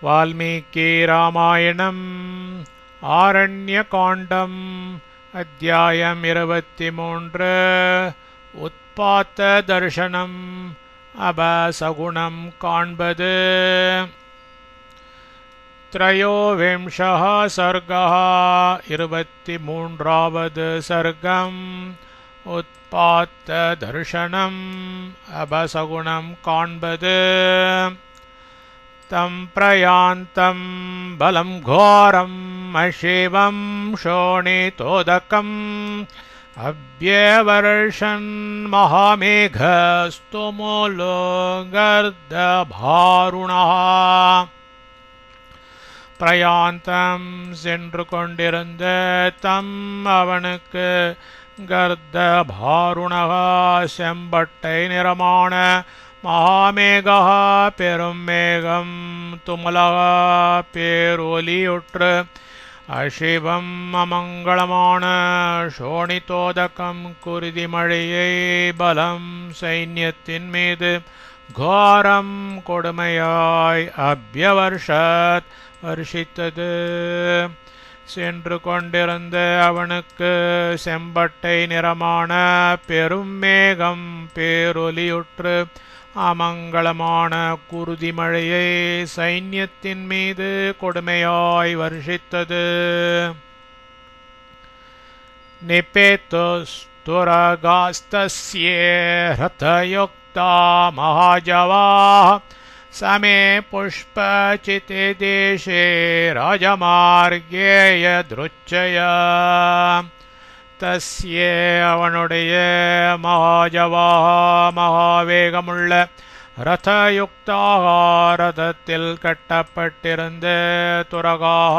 वाल्मीकि रामायणम् आरण्यकाण्डम् अध्यायम् 23 उत्पात दर्शनम् अबसगुणम् काण्बदु त्रयोविंशः सर्गः 23வது सर्गम् उत्पात दर्शनम् अबसगुणम् काण्बदु तं प्रयान्तं बलं घोरम् अशिवं शोणितोदकम् अभ्यवर्षन् महामेघस्तुमुलो गर्दभारुणः பிரயாந்தம் சென்று கொண்டிருந்த தம் அவனுக்கு கர்தபாருணகா செம்பட்டை நிறமான மகாமேகா பெரும் மேகம் துமலகா பேரொலியுற்று அசிவம் அமங்களமான சோணிதோதகம் குருதி மழையை பலம் சைன்யத்தின் மீது கோரம் கொடுமையாய் அபியவர்ஷத் வருஷித்தது. சென்று கொண்டிருந்த அவனுக்கு செம்பட்டை நிறமான பெரும் மேகம் பேரொலியுற்று அமங்களமான குருதி மழையை சைன்யத்தின் மீது கொடுமையாய் வருஷித்தது. நிபேதுஸ்துரகாஸ்தஸ்யே ரதயுக்தா மகாஜவாः समे पुष्पचिते देशे राजमार्गे यदृच्छया तस्ये அவனுடைய மகாஜவாः மகாவேகமுள்ள ரதயுக்தாக ரதத்தில் கட்டப்பட்டிருந்த துரகாக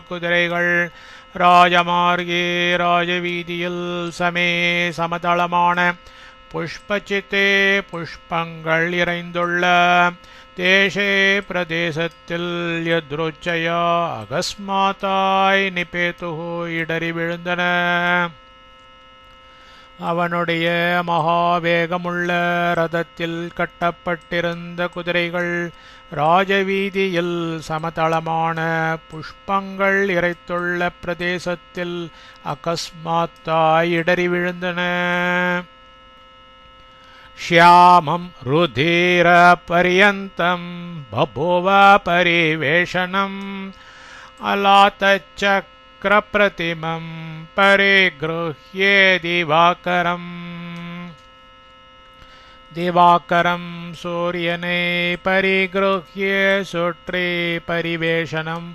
குதிரைகள் ராஜமார்கே ராஜவீதியில் சமே சமதளமான புஷ்பச்சித்தே புஷ்பங்கள் இறைந்துள்ள தேசே பிரதேசத்தில் யத்ருச்சயா அகஸ்மாத்தாய் நிபேதுஹு இடறி விழுந்தன. அவனுடைய மகாவேகமுள்ள ரதத்தில் கட்டப்பட்டிருந்த குதிரைகள் ராஜவீதியில் சமதளமான புஷ்பங்கள் இறைத்துள்ள பிரதேசத்தில் அகஸ்மாத்தாய் இடறி விழுந்தன. श्यामं रुधिरपर्यन्तं बभूव परिवेशनम् अलातचक्रप्रतिमं परिगृह्य दिवाकरं सूर्यने परिगृह्य सुट्रे परिवेशनम्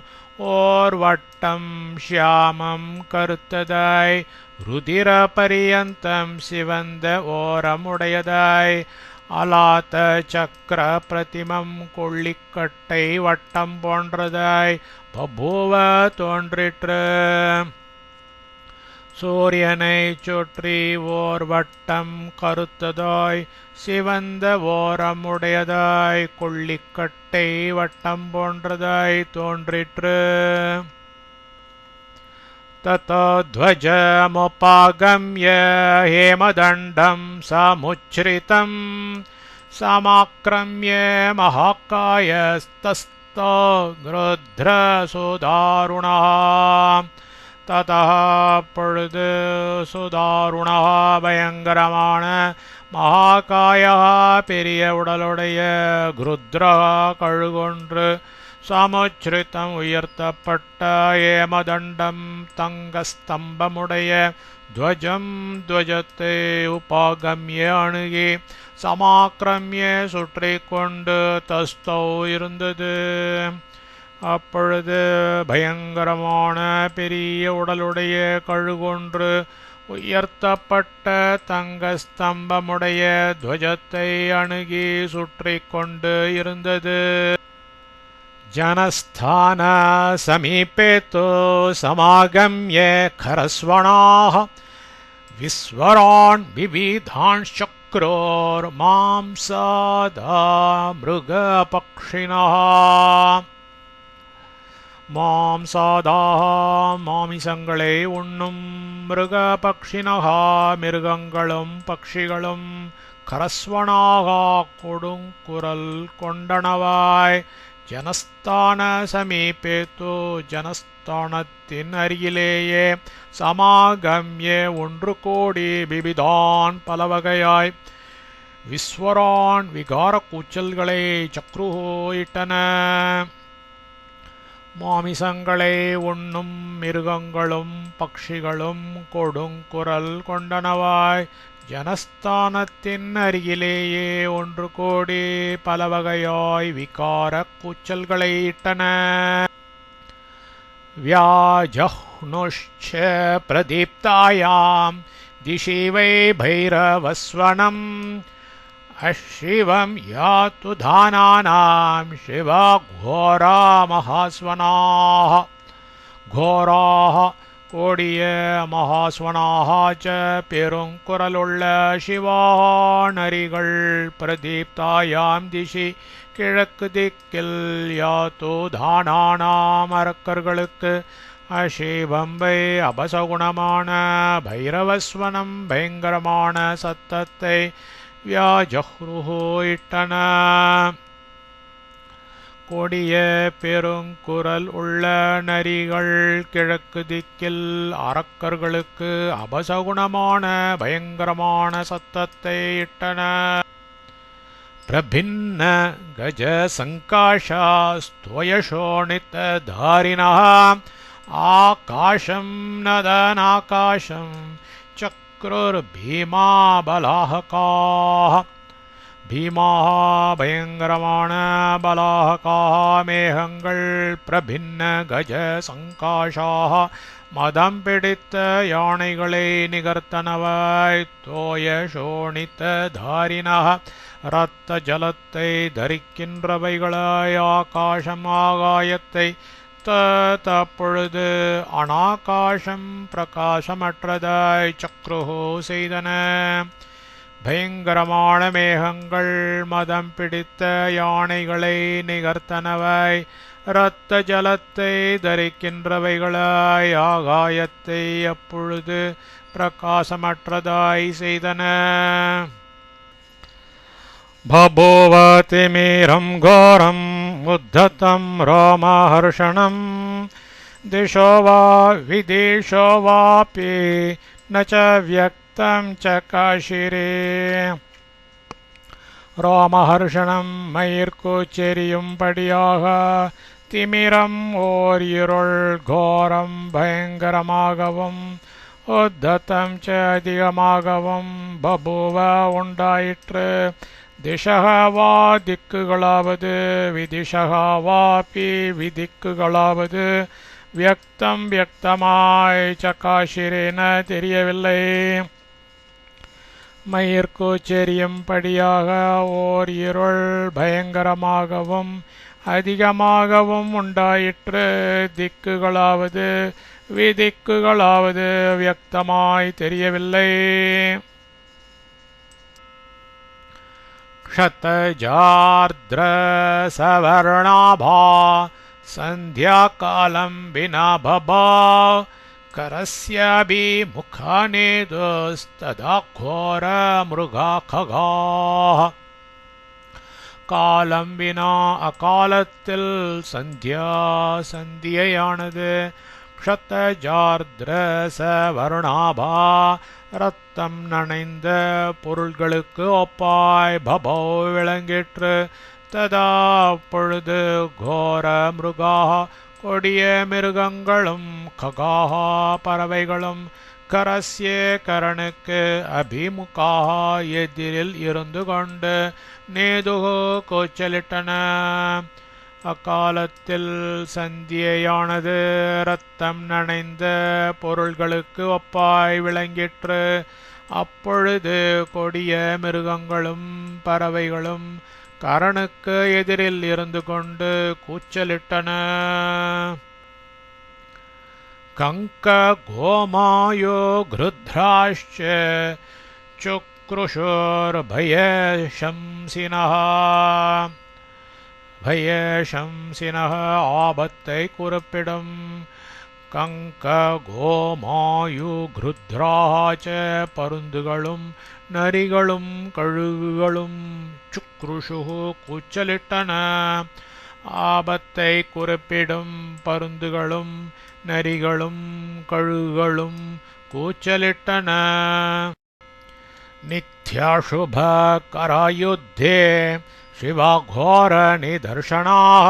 ओर्वट्टं श्यामं கருத்ததாய் ருதிரபரியந்தம் சிவந்த ஓரமுடையதாய் அலாத்த சக்கர பிரதிமம் கொள்ளிக்கட்டை வட்டம் போன்றதாய் பபூவ தோன்றிற்று. சூரியனை சுற்றி ஓர் வட்டம் கருத்ததாய் சிவந்த ஓரமுடையதாய் கொள்ளிக்கட்டை வட்டம் போன்றதாய் தோன்றிற்று. ततो ध्वजमुपागम्य हेमदण्डं समुच्छ्रितं समाक्रम्य महाकायस्तस्थो गृध्रसुदारुणः ततः பொழுது சுதாருணः பயங்கரமான மகாகாயः பெரிய உடலுடைய கருத்ரः கழுகொன்று சமுச்சிரித்தம் உயர்த்தப்பட்ட ஏமதண்டம் தங்கஸ்தம்பமுடைய துவஜம் துவஜத்தை உபாகம்ய அணுகி சமாக்கிரமிய சுற்றி கொண்டு தஸ்தோ இருந்தது. அப்பொழுது பயங்கரமான பெரிய உடலுடைய கழுகொன்று உயர்த்தப்பட்ட தங்கஸ்தம்பமுடைய துவஜத்தை அணுகி சுற்றி கொண்டு இருந்தது. जनस्थान समीपे तो समागम्य खरस्वणाः विस्वरान् विविधान् शक्रोर्मांसादा मृगपक्षिणः மாம்சாதாக மாமிசங்களை உண்ணும் மிருக பக்ஷினகா மிருகங்களும் பக்ஷிகளும் கரஸ்வனாக கொடுங்குரல் கொண்டனவாய் ஜனஸ்தான சமீபேத்து ஜனஸ்தானத்தின் அருகிலேயே சமாகம்ய ஒன்று கோடி பிபிதான் பலவகையாய் விஸ்வரான் விகார கூச்சல்களை சக்ருஹோ இட்டன. மாமிசங்களை உண்ணும் மிருகங்களும் பக்ஷிகளும் கொடுங்குரல் கொண்டனவாய் ஜனஸ்தானத்தின் அருகிலேயே ஒன்று கோடி பலவகையாய் விகார கூச்சல்களை இட்டன. வியாஜஹ்னுஷ்ச பிரதீப்தாயாம் திசி வை பைரவஸ்வனம் அஷிவம் யாத்து தானானாம் சிவா கோரா மகாஸ்வனாः கோராः கோடிய மகாஸ்வனாக பெருங்குரலுள்ள சிவாநரிகள் பிரதீப்தாயாம் திசி கிழக்கு திக்கில் யாத்து தானானாம் அரக்கர்களுக்கு அசிவம்பை அபசகுணமான பைரவஸ்வனம் பயங்கரமான சத்தத்தை வியாஜஹ்ருஹு இட்டன. கொடிய பெருங்குரல் உள்ள நரிகள் கிழக்கு திக்கில் அரக்கர்களுக்கு அபசகுணமான பயங்கரமான சத்தத்தை இட்டன. பிரபின்ன கஜ சங்காஷா ஸ்தோயசோணித்த தாரிணः ஆகாஷம் நதனாகாஷம் சக்ருர்பீமா பலாஹகாः பீமாக பயங்கரமான பலாஹகாः மேகங்கள் பிரபின்ன கஜ சங்காஷாக மதம் பிடித்த யானைகளை நிகர்த்தனவாய் தோய சோணித்த தாரிணः இரத்த ஜலத்தை தரிக்கின்றவைகளாய் ஆகாசம் ஆகாயத்தை தப்பொழுது அனாகாசம் பிரகாசமற்றதாய் சக்ருஹோ செய்தன. பயங்கரமான மேகங்கள் மதம் பிடித்த யானைகளை நிகர்த்தனவை இரத்த ஜலத்தை தரிக்கின்றவைகளாய் ஆகாயத்தை அப்பொழுது பிரகாசமற்றதாய் செய்தன. பபூவ திமிரம் கோரம் உத்ததம் ரோமஹர்ஷணம் திசோ வா விதிஷோ வாபி நச்ச வியக்தம் சகாஷிரே. ரோமஹர்ஷணம் மயிர்கூச்செறியும்படியாக திமிரம் ஓர் இருள் கோரம் பயங்கரமாகவும் உத்ததம் அதிகமாகவும் பபூவ உண்டாயிற்று. திசக வா திக்குகளாவது விதிஷக வாபி விதிக்குகளாவது வியக்தம் வியக்தமாய் சகாஷிரேன தெரியவில்லை. மயிர்கூச்செறியும்படியாக ஓர் இருள் பயங்கரமாகவும் அதிகமாகவும் உண்டாயிற்று. திக்குகளாவது விதிக்குகளாவது வியக்தமாய் தெரியவில்லை. க்ஷதஜார்த்ர சவர்ணாபா சந்தியாகாலம் வினாபபா கரஸ்யாபிமுகாநேதுஸ்ததா கோர மிருகா ககாः. காலம் வினா அகாலத்தில் சந்தியாயானது க்ஷதஜார்த்ர சவர்ணாபா ரத்தம் நனைந்த பொருள்களுக்கு ஒப்பாய் பபோ விளங்கிற்று. ததா அப்பொழுது கோர மிருகாः கொடிய மிருகங்களும் ககாः பறவைகளும் கரஸ்ய கரனுக்கு அபிமுகாக எதிரில் இருந்து கொண்டு நேதுகு கூச்சலிட்டன. அக்காலத்தில் சந்தியானது இரத்தம் நனைந்த பொருள்களுக்கு ஒப்பாய் விளங்கிற்று. அப்பொழுது கொடிய மிருகங்களும் பறவைகளும் கரனுக்கு எதிரில் இருந்து கொண்டு கூச்சலிட்டன. கங்க கோமாயோ கிருத்ராஷ்ச சுக்ருஷோர் பயசம்சினः பயசம்சினः ஆபத்தை குறிப்பிடும். கங்க கோமாயு கிருத்ராச்ச பருந்துகளும் நரிகளும் கழுகுகளும் சுக்ருஷு கூச்சலிட்டன. ஆபத்தை குறிப்பிடும் பருந்துகளும் நரிகளும் கழுகுகளும் கூச்சலிட்டன. நித்யாசுப கராயுத்தே சிவாഘோர நிதர்சனாः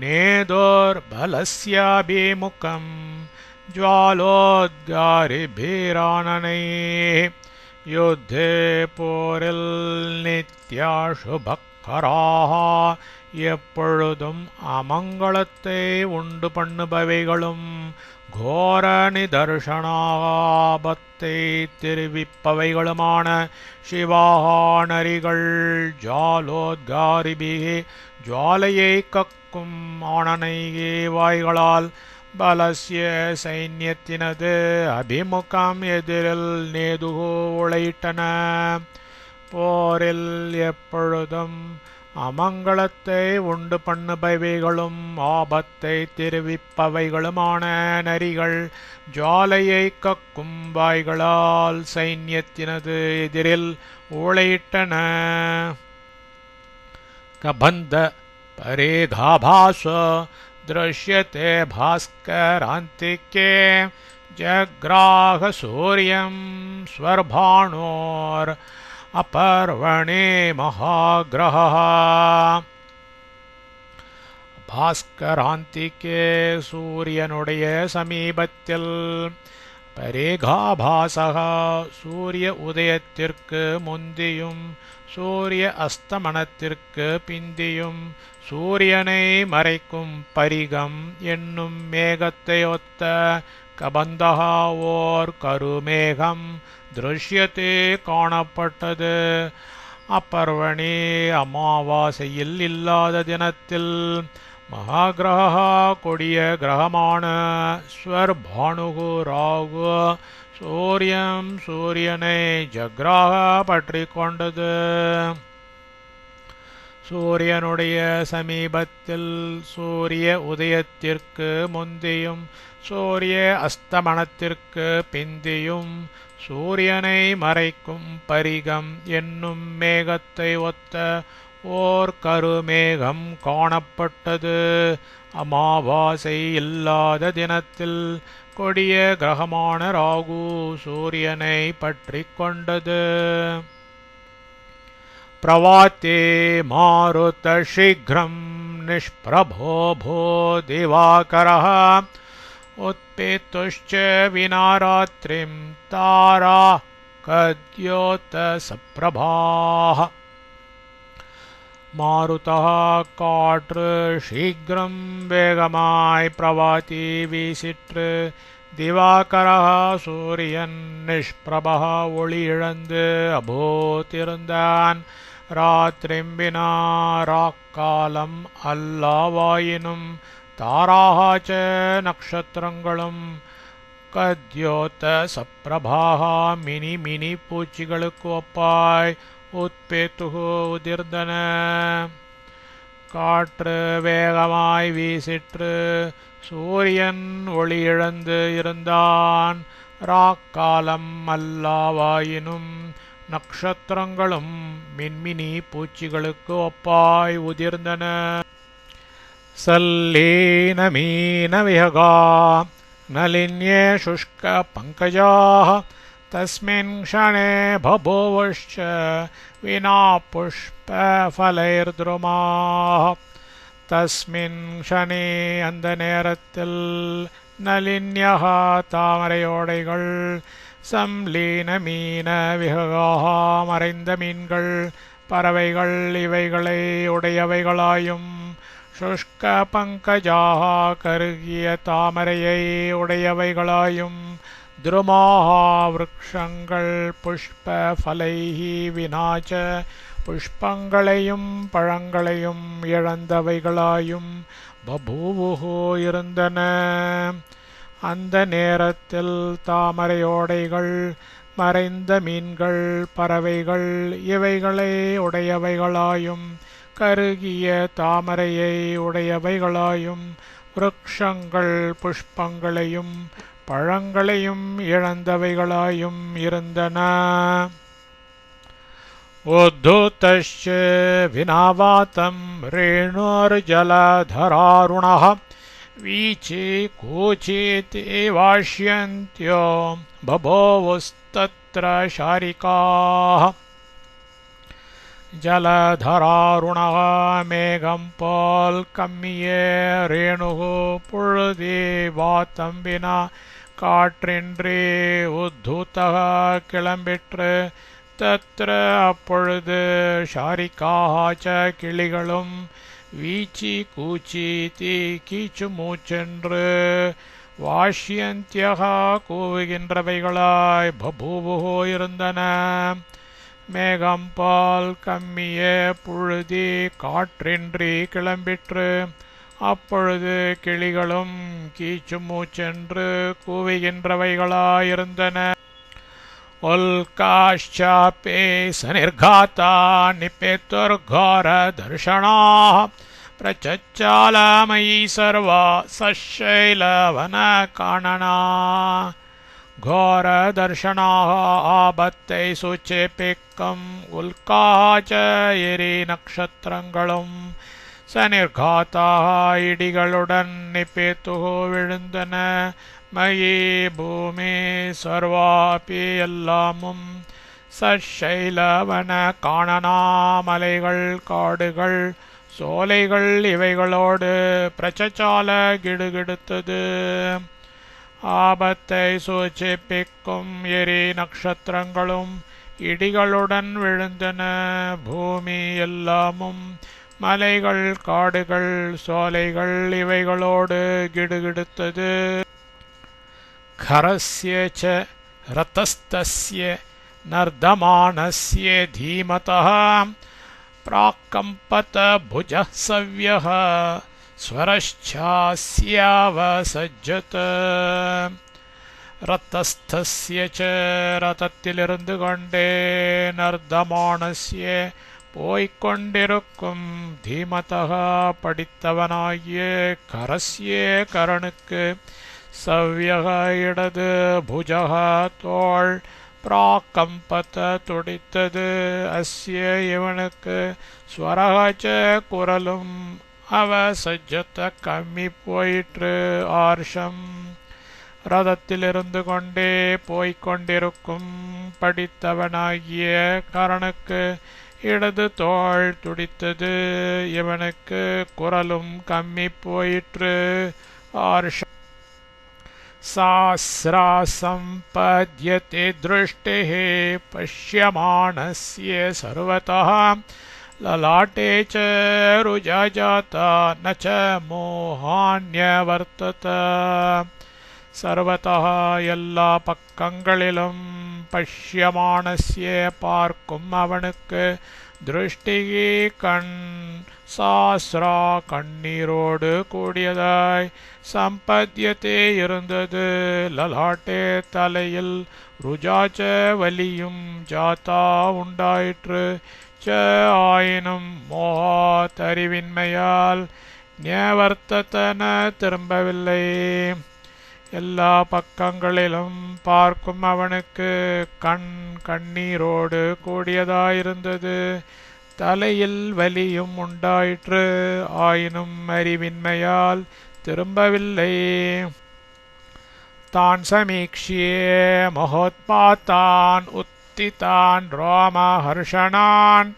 நேதோர்பலஸ்யாபிமுகம் ஜ்வாலோத்காரிபிரானனைः. யுத்தே போரில் நித்யாசுபக்கராக எப்பொழுதும் அமங்களத்தை உண்டு பண்ணுபவைகளும் கோர நிதர்சனாபத்தை தெரிவிப்பவைகளுமான சிவானரிகள் ஜாலோத்காரிபிகி ஜுவாலையை கக்கும் ஆனனைகே வாய்களால் பலஸ்ய சைன்யத்தினது அபிமுகம் எதிரில் நேதுகோ உளையிட்டன. போரில் எப்பொழுதும் அமங்களத்தை உண்டு பண்ணுபவைகளும் ஆபத்தை தெரிவிப்பவைகளுமான நரிகள் ஜுவாலையை கக்கும் வாய்களால் சைன்யத்தினது எதிரில் ஊளையிட்டன. கபந்த பரேகாபாச दृश्यते भास्करान्तिके जग्राह सूर्यं स्वर्भाणोर् अपर्वणे महाग्रहः. பாஸ்கராந்திக்கே சூரியனுடைய சமீபத்தில் பரேகாபாசகா சூரிய உதயத்திற்கு முந்தியும் சூரிய அஸ்தமனத்திற்கு பிந்தியும் சூரியனை மறைக்கும் பரிகம் என்னும் மேகத்தை ஒத்த கபந்தகா ஓர் கருமேகம் திருஷ்யத்தே காணப்பட்டது. அப்பர்வணி அமாவாசையில் இல்லாத தினத்தில் மகாகிரகா கொடிய கிரகமான ஸ்வர்பானுகு ராகு சூரியனை ஜக்ராக பற்றி கொண்டது. சூரியனுடைய சமீபத்தில் சூரிய உதயத்திற்கு முந்தியும் சூரிய அஸ்தமனத்திற்கு பிந்தியும் சூரியனை மறைக்கும் பரிகம் என்னும் மேகத்தை ஒத்த ஓர் கருமேகம் காணப்பட்டது. அமாவாசை இல்லாத தினத்தில் கொடிய கிரகமான ராகு சூரியனை பற்றி கொண்டது. प्रवाते मारुतशीघ्रं निष्प्रभो भो दिवाकरः उत्पेतुश्च विना रात्रिं तारा कद्योतसप्रभाः. मारुतः काற்று शीघ्रं வேகமாய் பிரவாதி வீசிற்று. திவாகரः சூரியன் நிஷ்பிரபः ஒளி இழந்து அபோத்திருந்தான். ராத்திரிம்பினா ராக்காலம் அல்லாவாயினும் தாராக நக்ஷத்திரங்களும் கத்யோத்த சப்ரபாக மினி மினி பூச்சிகளுக்கு ஒப்பாய் உத்பேத்துகு உதிர்ந்தன. காற்று வேகமாய் வீசிற்று. சூரியன் ஒளி இழந்து இருந்தான். ராக்காலம் அல்லாவாயினும் நக்ஷத்திரங்களும் மின்மினி பூச்சிகளுக்கு ஒப்பாய் உதிர்ந்தன. சல்லீன மீன விஹகா நலின்யே சுஷ்க பங்கஜாः தஸ்மின் க்ஷணே பபூவுश्च வினா புஷ்பஃபலைர்த்ருமாः. தஸ்மின் க்ஷணே அந்த நேரத்தில் நலின்யஹா தாமரையோடைகள் சம்லீன மீன விஹகாः மறைந்த மீன்கள் பறவைகள் இவைகளை உடையவைகளாயும் சுஷ்க பங்கஜாக கருகிய தாமரையை உடையவைகளாயும் துருமாக விருக்ஷங்கள் புஷ்ப ஃபலைஹி வினாச்ச புஷ்பங்களையும் பழங்களையும் இழந்தவைகளாயும் பபூவுஹு இருந்தன. அந்த நேரத்தில் தாமரையோடைகள் மறைந்த மீன்கள் பறவைகள் இவைகளை உடையவைகளாயும் கருகிய தாமரையை உடையவைகளாயும் விருக்ஷங்கள் புஷ்பங்களையும் பழங்களையும் இழந்தவைகளாயும் இருந்தன. उद्धूतश्च विनावातं रेणोर्जलधरारुणः वीची कूचीति वाष्यन्त्यो बभूवुस्तत्र शारिकाः जलधरारुणः मेघं पोल कम्मिये रेणुः पुழுதி வாத்தம் வினா காற்றின்றி உத்தூதः கிளம்பிற்று தத்ர அப்பொழுது ஷாரிகாச்ச கிளிகளும் வீச்சி கூச்சீதி கீச்சு மூச்சென்று வாஷ்யந்தியக கூவுகின்றவைகளாய் பபூவுகோ இருந்தன மேகம் பால் கம்மியே புழுதி காற்றின்றி கிளம்பிற்று அப்பொழுது கிளிகளும் கீச்சு மூச்சென்று கூவுகின்றவைகளாயிருந்தன उल्काश्चापि सनिर्घाता निपेतुर्घोरदर्शनाः प्रचच्चालमयी सर्वा सशैलवनकानना घोरदर्शनाः आबत्तैषु चेपिक्कम् उल्काः च எரிநக்ஷத்திரங்களும் சனிர்காத்தாக இடிகளுடன் நிபேத்துः விழுந்தன மயி பூமி சர்வாபி எல்லாமும் சஷைலவன காணனா மலைகள் காடுகள் சோலைகள் இவைகளோடு பிரச்சச்சால கிடுகிடுத்தது ஆபத்தை சூச்சிப்பிக்கும் எரி நட்சத்திரங்களும் இடிகளுடன் விழுந்தன பூமி எல்லாமும் மலைகள் காடுகள் சோலைகள் இவைகளோடு கிடுகிடுத்தது खरस्य च रतस्तस्य नर्दमानस्य धीमतः प्राकम्पत भुजः सव्यः स्वरश्चास्यावसज्जत रतस्थस्य च ரதத்திலிருந்து கொண்டே நர்தமானஸ்ய போய்கொண்டிருக்கும் தீமதः படித்தவனாகிய கரஸ்ய கரனுக்கு சவ்யக இடது புஜக தோள் பிராக்கம்பத துடித்தது அஸ்ய இவனுக்கு ஸ்வரகச்ச குரலும் அவசஜ்ஜத்த கம்மி போயிற்று ஆர்ஷம் ரதத்திலிருந்து கொண்டே போய்கொண்டிருக்கும் படித்தவனாகிய கரனுக்கு இடது தோள் துடித்தது இவனுக்கு குரலும் கம்மி போயிற்று ஆர்ஷம் सास्रा सम्पद्यते दृष्टिः पश्यमाणस्य सर्वतः ललाटे च रुजा जाता न च मोहान्यवर्तत सर्वतः எல்லா பக்கங்களிலும் பஷ்யமானஸ்ய பார்க்கும் அவனுக்கு திருஷ்டிகி கண் சாஸ்ரா கண்ணீரோடு கூடியதாய் சம்பத்தியத்தே இருந்தது லலாட்டே தலையில் ருஜாச்ச வலியும் ஜாத்தா உண்டாயிற்று ச ஆயினும் மோகா தறிவின்மையால் நியவர்த்தன திரும்பவில்லை எல்லா பக்கங்களிலும் பார்க்கும் அவனுக்கு கண்ணீரோடு கூடியதாயிருந்தது தலையில் வலியும் உண்டாயிற்று ஆயினும் அறிவின்மையால் திரும்பவில்லை தான் சமீக்ஷியே மகோத்பாத்தான் உத்திதான் ரோமஹர்ஷணான்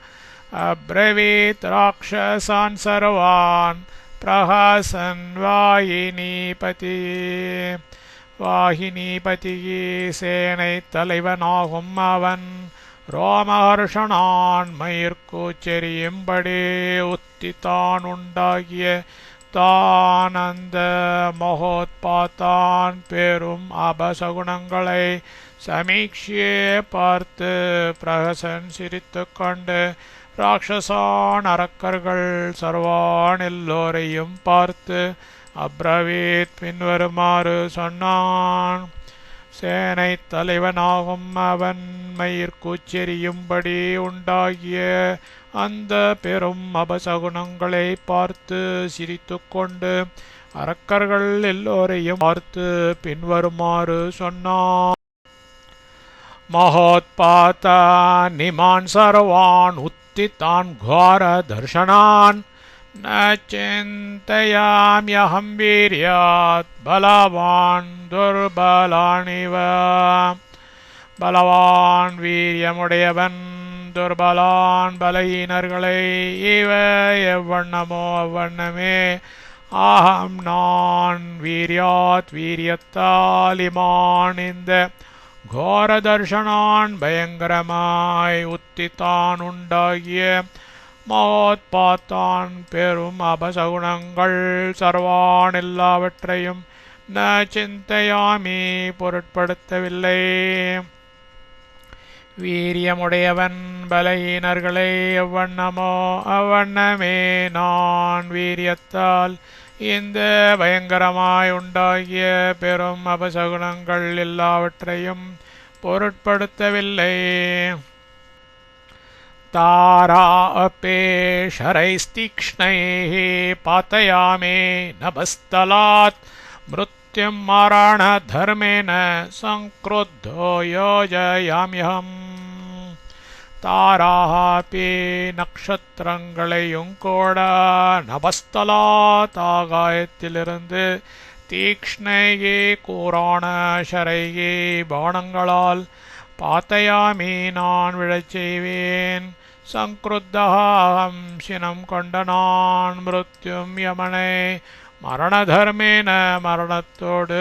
அப்ரவீத் ராட்சசான் சர்வான் பிரஹசன் வாகினிபதி சேனை தலைவனாகும் அவன் ரோமஹர்ஷணான் மயிர்கூச்செறியும்படி உத்திதான் உண்டாகிய தான் அந்த மகோத்பாத்தான் பெரும் அபசகுணங்களை சமீக்ஷியே பார்த்து பிரஹசன் சிரித்து கொண்டு ராட்சசான் அரக்கர்கள் சர்வான் எல்லோரையும் பார்த்து அப்ரவீத் பின்வருமாறு சொன்னான் சேனை தலைவனாகும் அவன் மயிர்கூச்செறியும்படி உண்டாகிய அந்த பெரும் அபசகுணங்களை பார்த்து சிரித்து கொண்டு அரக்கர்கள் எல்லோரையும் பார்த்து பின்வருமாறு சொன்னான் महोत्पातानिमान् सर्वान् उत्थितान् घोरदर्शनान् न चिन्तयाम्यहं वीर्यात् बलवान् दुर्बलानिव பலவான் வீரியமுடையவன் துர்பலான் பலஹீனர்களை இவ எவ்வண்ணமோ அவ்வண்ணமே ஆஹம் நான் வீரியாத் வீரியத்தால் இமான் இந்த கோரதர்ஷனான் பயங்கரமாய் உத்தித்தான் உண்டாகிய மகோத்பாத்தான் பெரும் அபசகுணங்கள் சர்வான் எல்லாவற்றையும் ந சிந்தையாமி பொருட்படுத்தவில்லை. வீரியமுடையவன் பலஹீனர்களை எவ்வண்ணமோ அவ்வண்ணமே நான் வீரியத்தால் இந்த பயங்கரமாய் உண்டாகிய பெரும் அபசகுணங்கள் எல்லாவற்றையும் பொருட்படுத்தவில்லை. தாரா அபேஷரைஸ்தீக்ஷ்ணைः பாதயாமே நபஸ்தலாத் மிருத்யும் மரணதர்மேன சங்க்ருத்தோ யோஜயாம்யஹம். தாராபி நக்ஷத்திரங்களையும் கூட நபஸ்தலாத் ஆகாயத்திலிருந்து தீக்ஷ்ணையே கூரான ஷரையே பாணங்களால் பாத்தயாமி நான் விழச் செய்வேன். சங்க்ருத்தஹம் சினம் கொண்ட நான் மிருத்யும் யமனை மரணதர்மேன மரணத்தோடு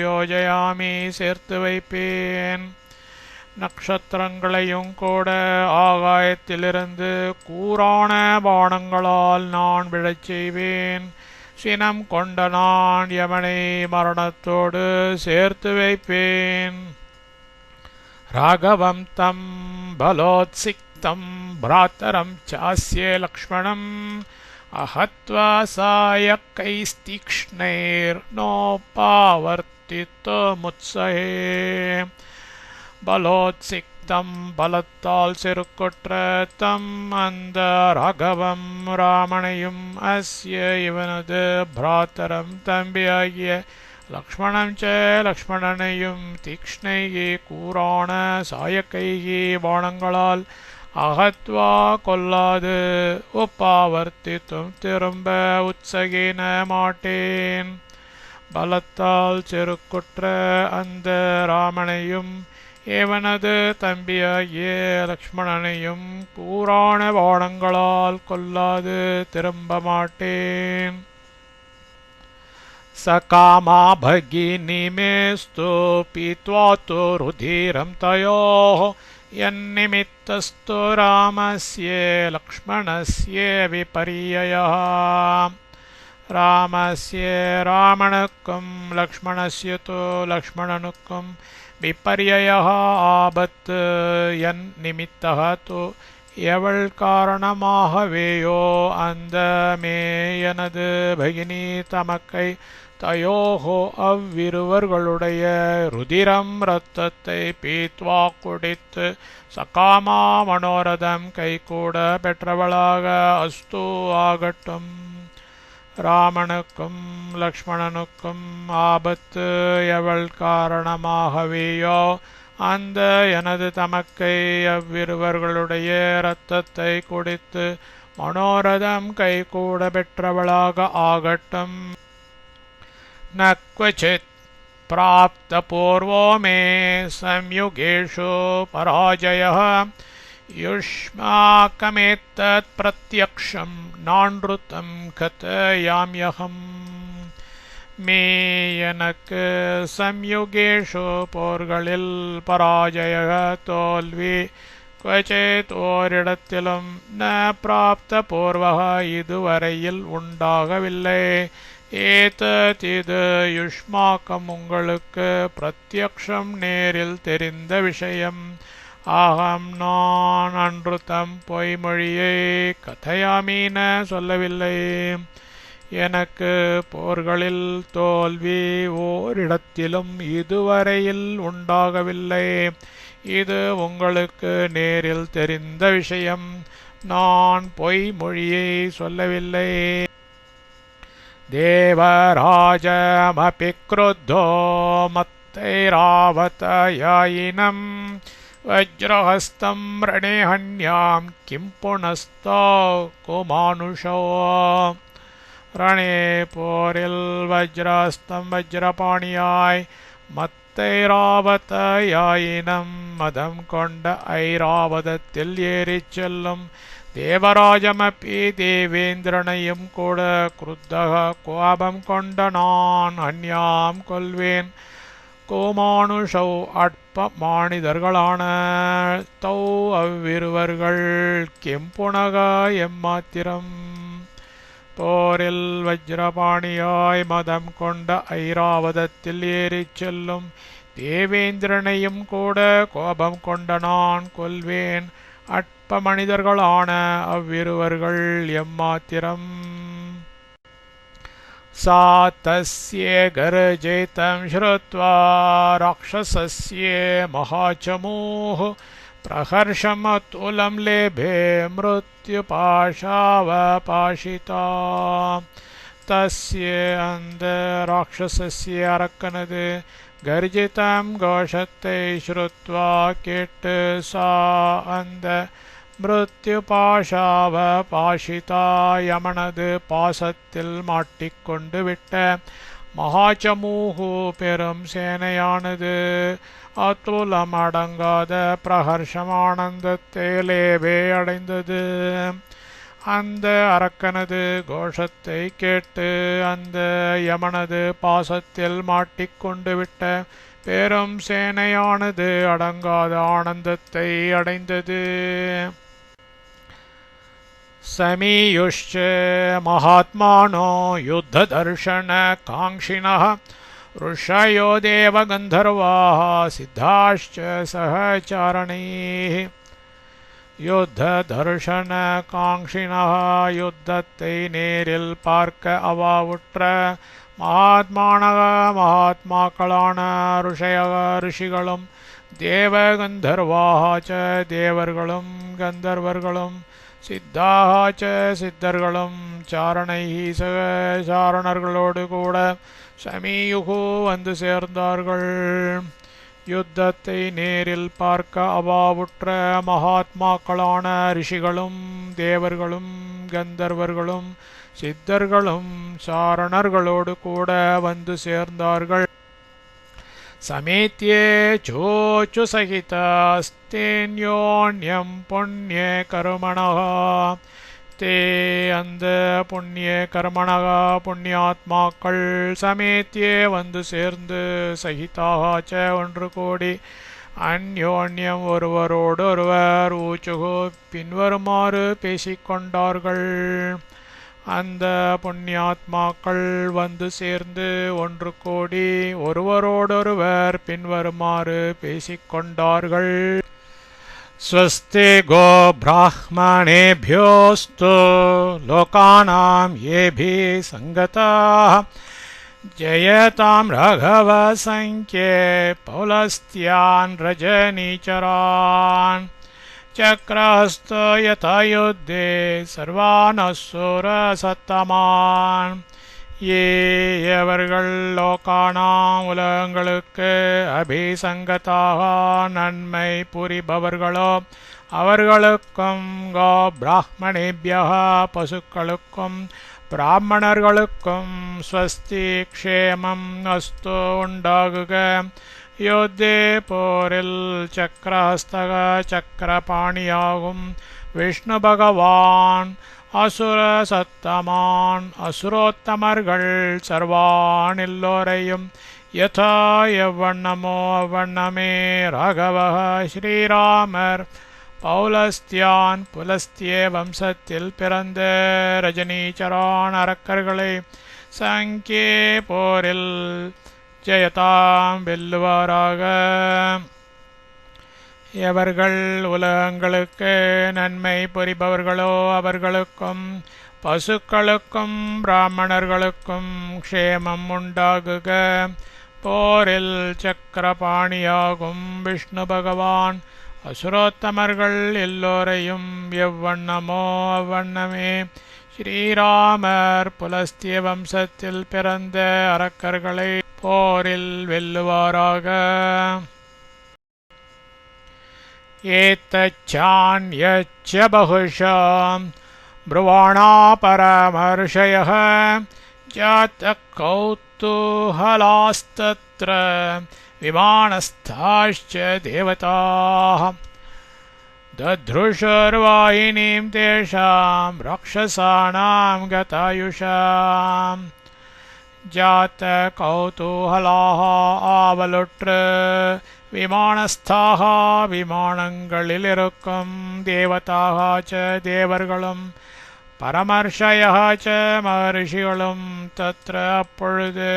யோஜயாமி சேர்த்து வைப்பேன். நக்ஷத்திரங்களையும் கூட ஆகாயத்திலிருந்து கூரான பாணங்களால் நான் விழச் செய்வேன். சினம் கொண்ட நான் யமனை மரணத்தோடு சேர்த்து வைப்பேன். ராகவம் தம் பலோத்சிக்தம் பிராத்தரம் சாஸ்யே லக்ஷ்மணம் அஹத்வா சாயக்கைஸ்தீக்ஷ்ணைர்னோபாவர்த்தித்துமுத்ஸஹே. பலோத்சிக்தம் பலத்தால் செருக்குற்ற தம் அந்த ராகவம் ராமனையும் அஸ்ய இவனது பிராத்தரம் தம்பியாகிய லக்ஷ்மணம் ச லக்ஷ்மணனையும் தீக்ஷ்ணையே கூரான சாயக்கையே பாணங்களால் அகத்வா கொல்லாது உப்பாவர்த்தித்தும் திரும்ப உற்சகேன மாட்டேன். பலத்தால் செருக்குற்ற அந்த ராமனையும் ஏவனது தம்பியாகிய லக்ஷ்மணனையும் கூரான பாணங்களால் கொல்லாது திரும்ப மாட்டேன். சகாமா பகினி மேஸ்து பீத்வா து ருதிரம் தயோः யன்னிமித்தஸ்து ராமஸ்ய லக்ஷ்மணஸ்ய விபர்யயः. ராமஸ்ய ராமனுக்கும் லக்ஷ்மணஸ்ய து லக்ஷ்மணனுக்கும் விபர்யயः ஆபத்து. என் நிமித்தः து எவள் காரணமாகவேயோ அந்த மே எனது பகினி தமக்கை தயோஹோ அவ்விருவர்களுடைய ருதிரம் இரத்தத்தை பீத்வா குடித்து சகாமா மனோரதம் கைகூட பெற்றவளாக அஸ்து ஆகட்டும். ராமனுக்கும் லக்ஷ்மணனுக்கும் ஆபத்து எவள் காரணமாகவேயோ அந்த எனது தமக்கை அவ்விருவர்களுடைய இரத்தத்தை குடித்து மனோரதம் கைகூட பெற்றவளாக ஆகட்டும். ந க்வசித் பிராப்த பூர்வோ மே சம்யுகேஷு பராஜயः யுஷ்மாகமேத்தத் பிரத்யக்ஷம் நான்ருதம் கதயாம்யஹம். மே எனக்கு சம்யுகேஷு போர்களில் பராஜய தோல்வி க்வசித் ஓரிடத்திலும் ந பிராப்த பூர்வக இதுவரையில் உண்டாகவில்லை. ஏதத் இது யுஷ்மாக்கம் உங்களுக்கு பிரத்யக்ஷம் நேரில் தெரிந்த விஷயம். ஆகம் நான் அன்றுதம் பொய்மொழியை கதையாமீன சொல்லவில்லை. எனக்கு போர்களில் தோல்வி ஓரிடத்திலும் இதுவரையில் உண்டாகவில்லை. இது உங்களுக்கு நேரில் தெரிந்த விஷயம். நான் பொய்மொழியை சொல்லவில்லை. தேவராஜமபி க்ருத்தோ மத்தைராவதயாயினம் वज्रहस्तं रणे हन्यां किं पुनस्ता को मानुषो ரணே போரில் வஜ்ரஸ்தம் வஜ்ரபாணியாய் மத்தைராவதயாயினம் மதம் கொண்ட ஐராவதத்தில் ஏறிச் செல்லும் தேவராஜமப்பி தேவேந்திரனையும் கூட குருத்தக கோபம் கொண்ட நான் அந்யாம் கொல்வேன் கோமானுஷௌ அற்ப மானிதர்களான தௌ அவ்விருவர்கள் கெம்புணக எம்மாத்திரம் போரில் வஜ்ரபாணியாய் மதம் கொண்ட ஐராவதத்தில் ஏறிச் செல்லும் தேவேந்திரனையும் கூட கோபம் கொண்ட நான் கொல்வேன் அற்ப மனிதர்களான அவ்விருவர்கள் எம்மாத்திரம் सा तस्य गर्जयितं श्रुत्वा राक्षसस्य महाचमूः प्रहर्षमतुलं लेभे मृत्युपाशावपाशिता तस्य அந்த ராட்சசஸ்ய அரக்கனது கர்ஜிதம் கோஷத்தை ஸ்ருத்வா கேட்டு சா அந்த மிருத்யுபாஷாவ பாஷிதா யமனது பாசத்தில் மாட்டிக்கொண்டு விட்ட மகாச்சமூகு பெரும் சேனையானது அத்துலம் அடங்காத பிரஹர்ஷமானந்தத்தை லேபே அடைந்தது. அந்த அரக்கனது கோஷத்தை கேட்டு அந்த யமனது பாசத்தில் மாட்டிக்கொண்டு விட்ட பெரும் சேனையானது அடங்காத ஆனந்தத்தை அடைந்தது. समीयुश्च महात्मानो युद्धदर्शनकाङ्क्षिणः ऋषयो देवगन्धर्वाः सिद्धाश्च सहचारणैः யுத்ததர்ஷனகாங்ஷிணः யுத்தத்தை நேரில் பார்க்க அவாவுற்ற மகாத்மாக்களான ரிஷிகளும் தேவகந்தர்வாச்ச தேவர்களும் கந்தர்வர்களும் சித்தாச்ச சித்தர்களும் சாரணைஹி சக சாரணர்களோடு கூட சமீயுகு வந்து சேர்ந்தார்கள். யுத்தத்தை நேரில் பார்க்க அவாவுற்ற மகாத்மாக்களான ரிஷிகளும் தேவர்களும் கந்தர்வர்களும் சித்தர்களும் சாரணர்களோடு கூட வந்து சேர்ந்தார்கள். சமேத்யே சோச்சு சகிதஸ்தேன்யோன்யம் புண்ணிய கர்மணः தே அந்த புண்ணிய கர்மணः புண்ணியாத்மாக்கள் சமேத்யே வந்து சேர்ந்து சகிதாச்ச ஒன்று கூடி அந்யோன்யம் ஒருவரோடு ஒருவர் ஊச்சுகு பின்வருமாறு பேசிக்கொண்டார்கள். அந்த புண்ணியாத்மாக்கள் வந்து சேர்ந்து ஒன்று கூடி ஒருவரோடொருவர் பின்வருமாறு பேசிக்கொண்டார்கள். ஸ்வஸ்தி கோ பிராஹ்மணேபியோஸ்து லோகானாம் ஏபி சங்கதாः ஜயதாம் ரகவ சங்கே பௌலஸ்த்யான் ரஜனீச்சரான் சக்ரஹஸ்த யதா யுத்தே சர்வான் அசுரசத்தமான் ஏ எவர்கள் லோகானாம் உலகங்களுக்கு அபிசங்கதாக நன்மை புரிபவர்களோ அவர்களுக்கும் கோ பிராஹ்மணேபியா பசுக்களுக்கும் பிராமணர்களுக்கும் ஸ்வஸ்தி க்ஷேமம் அஸ்து உண்டாகுக. யோத்தே போரில் சக்கரஹஸ்தக சக்கரபாணியாகும் விஷ்ணு பகவான் அசுர சத்தமான் அசுரோத்தமர்கள் சர்வான் எல்லோரையும் யதா எவ்வண்ணமோ அவ்வண்ணமே ராகவः ஸ்ரீராமர் பௌலஸ்தியான் புலஸ்திய வம்சத்தில் பிறந்த ரஜனீச்சரான் அரக்கர்களை சங்கே போரில் ஜெயதாம் வெல்லுவாராக. எவர்கள் உலகங்களுக்கு நன்மை புரிபவர்களோ அவர்களுக்கும் பசுக்களுக்கும் பிராமணர்களுக்கும் க்ஷேமம் உண்டாகுக. போரில் சக்கரபாணியாகும் விஷ்ணு பகவான் அசுரோத்தமர்கள் எல்லோரையும் எவ்வண்ணமோ அவ்வண்ணமே ஸ்ரீராமர் புலஸ்திய வம்சத்தில் பிறந்த அரக்கர்களை போரில் வெல்லுவாராக. एतच्चान्यच्च बहुशः ब्रुवाणा परमर्षयः जातकौतूहलास्तत्र विमानस्थाश्च देवताः दधृशुर्वाहिनीं तेषां राक्षसानां गतायुषाम् जातकौतूहलाः आवलुट्र विमानस्थाः विमानங்களிலிருக்கும் தேவதாக च தேவர்களும் பரமர்ஷயः च மகர்ஷிகளும் தத்ர அப்பொழுது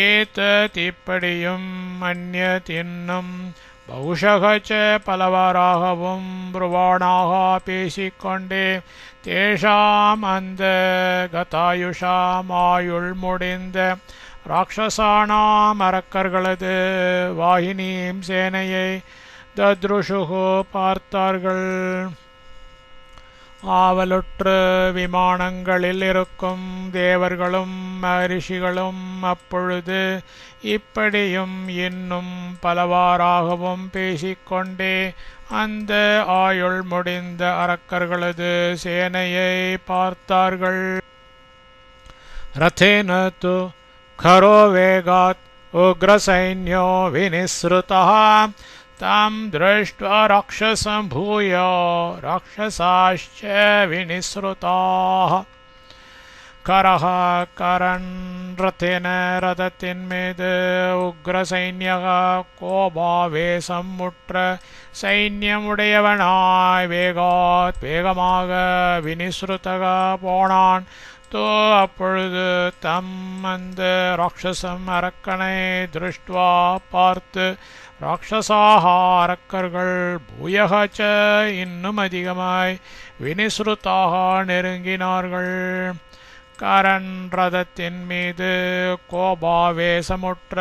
ஏததிப்படியும் அந்யதின்னும் பௌஷக च பலவாறாகவும் ப்ருவாணாக பேசிக்கொண்டே தேஷாம் அந்த கதாயுஷாம் ஆயுள் முடிந்த ராட்சசானாம் அரக்கர்களது வாகினீம் சேனையை தத்ருஷுகு பார்த்தார்கள். ஆவலுற்று விமானங்களில் இருக்கும் தேவர்களும் மகரிஷிகளும் அப்பொழுது இப்படியும் இன்னும் பலவாறாகவும் பேசிக்கொண்டே அந்த ஆயுள் முடிந்த அரக்கர்களது சேனையை பார்த்தார்கள். ரதேன து खरो वेगात् उग्रसैन्यो विनिसृतः तं दृष्ट्वा राक्षसं भूयो राक्षसाश्च विनिसृताः. करः करन् रथेन रथத்தின்மீது உக்ரசைன்யக கோபாவேசம் முற்ற சைன்யமுடையவனாய் வேகாத் வேகமாக வினிஸ்ருதக போனான். அப்பொழுது தம் அந்த ராட்சசம் அரக்கனை திருஷ்டுவா பார்த்து ராட்சசாக அரக்கர்கள் பூயகச்ச இன்னும் அதிகமாய் வினிஸ்ருதாக நெருங்கினார்கள். கரண் ரதத்தின் மீது கோபாவேசமுற்ற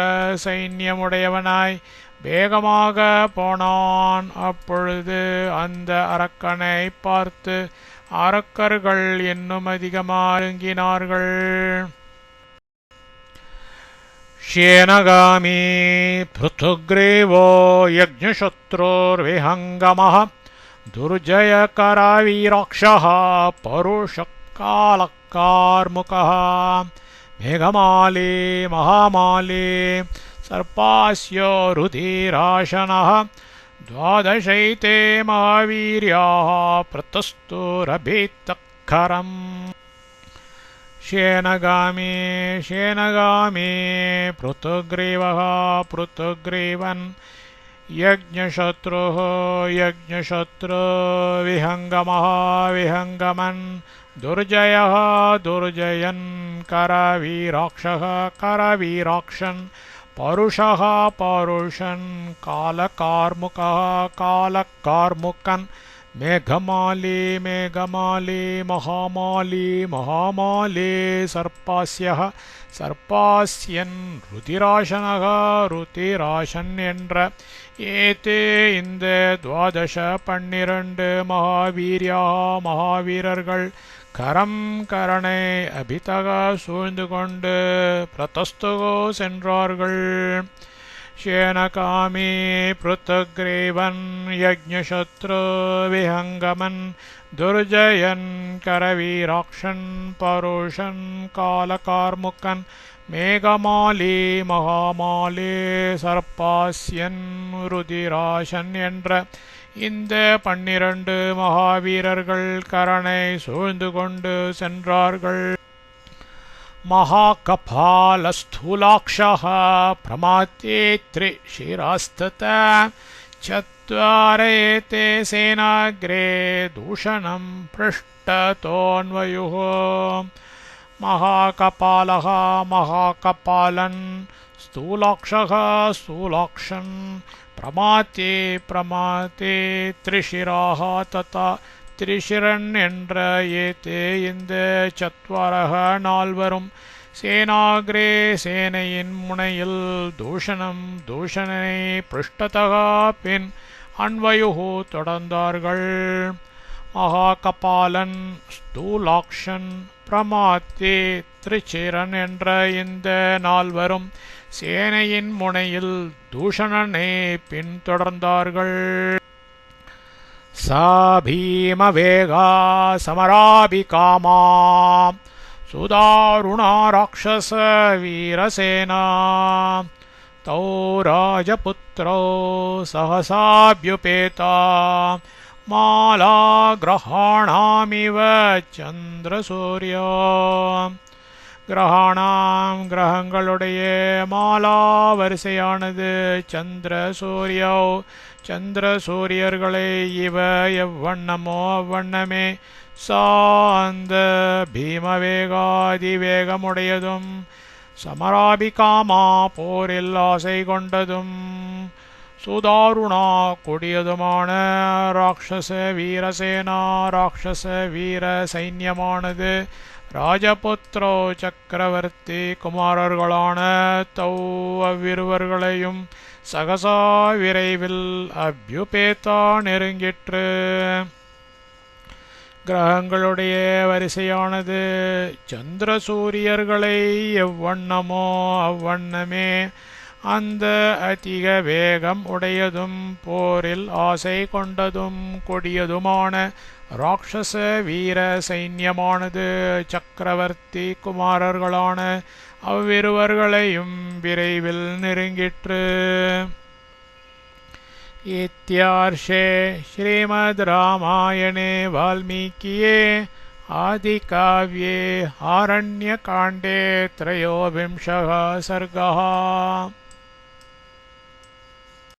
சைன்யமுடையவனாய் வேகமாக போனான். அப்பொழுது அந்த அரக்கனை பார்த்து அரக்கர்கள் இன்னும் அதிகமாகினார்கள். ஷேனகாமி பிருத்துக்ரீவோ யஜ்ஞசத்ருர்விஹங்கமः துர்ஜயகரவீராக்ஷः பருஷக்காலக்கார்முகः மேகமாலி மகாமாலி சர்ப்பாஸ்யோ ருதிராசனः द्वादशैते महावीर्याः प्रतस्तुरभितखरम्. शेनगामी शेनगामी पृथुग्रीवः पृथुग्रीवन् यज्ञशत्रुः यज्ञशत्रुविहङ्गमः विहङ्गमन् दुर्जयः दुर्जयन् करवीराक्षः करवीराक्षन् परुषः परुषन् कालकार्मुकः कालकार्मुकन् मेघमाली मेघमाली महामाली महामाली सर्पास्यः सर्पास्यन् ருதிராசனக ருதிராசன் என்ற ஏதே இந்த 12 மகாவீர்யா மகாவீரர்கள் கரம் கரணை அபிதக சூழ்ந்து கொண்டு பிரதஸ்துகோ சென்றார்கள். ஷேனகாமி பிருத்தக்ரீவன் யஜ்ஞசத்ரு விஹங்கமன் துர்ஜயன் கரவீராக்ஷன் பருஷன் காலகார்முக்கன் மேகமாலி மகாமாலி சர்ப்பாஸ்யன் ருதிராசன் என்ற இந்த 12 மகாவீரர்கள் கரணை சூழ்ந்து கொண்டு சென்றார்கள். महाकपालस्थूलाक्षः प्रमाते त्रिशिरास्तत चत्वारेते सेनाग्रे दूषणं पृष्ठतोऽन्वयुः. महाकपालः महाकपालन् स्थूलाक्षः स्थूलाक्षन् प्रमाते प्रमाते त्रिशिराः तथा திரிஷிரன் என்ற ஏதே இந்த சத்வாரக நால்வரும் சேனாகிரே சேனையின் முனையில் தூஷணம் தூஷணனை பிருஷ்டதகா பின் அன்வயுகு தொடர்ந்தார்கள். மகாகபாலன் ஸ்தூலாக்ஷன் பிரமாத்தே திரிச்சிரன் என்ற இந்த நால்வரும் சேனையின் முனையில் தூஷணனை பின் தொடர்ந்தார்கள். सा भीमवेगा समराभिकामा सुदारुणा राक्षसवीरसेना तौ राजपुत्रौ सहसाभ्युपेता मालाग्रहाणामिव चन्द्रसूर्यो கிரகாணாம் கிரகங்களுடைய மாலா வரிசையானது சந்திரசூரியோ சந்திரசூரியர்களை இவ எவ்வண்ணமோ அவ்வண்ணமே சாந்த பீமவேகாதிவேகமுடையதும் சமராபிகாமா போரில் ஆசை கொண்டதும் சுதாருணா கொடியதுமான ராட்சச வீரசேனா ராட்சச வீர சைன்யமானது ராஜபுத்ரோ சக்கரவர்த்தி குமாரர்களான தௌ அவ்விருவர்களையும் சகசா விரைவில் அபியுபேதா நெருங்கிற்று. கிரகங்களுடைய வரிசையானது சந்திரசூரியர்களை எவ்வண்ணமோ அவ்வண்ணமே அந்த அதிக வேகம் உடையதும் போரில் ஆசை கொண்டதும் கொடியதுமான ராட்சச வீர சைன்யமானது சக்கரவர்த்தி குமாரர்களான அவ்விருவர்களையும் விரைவில் நெருங்கிற்று. இத்யார்ஷே ஸ்ரீமத் ராமாயணே வால்மீகியே ஆதிகாவ்யே ஆரண்யகாண்டே த்ரயோவிம்சः सर्गः.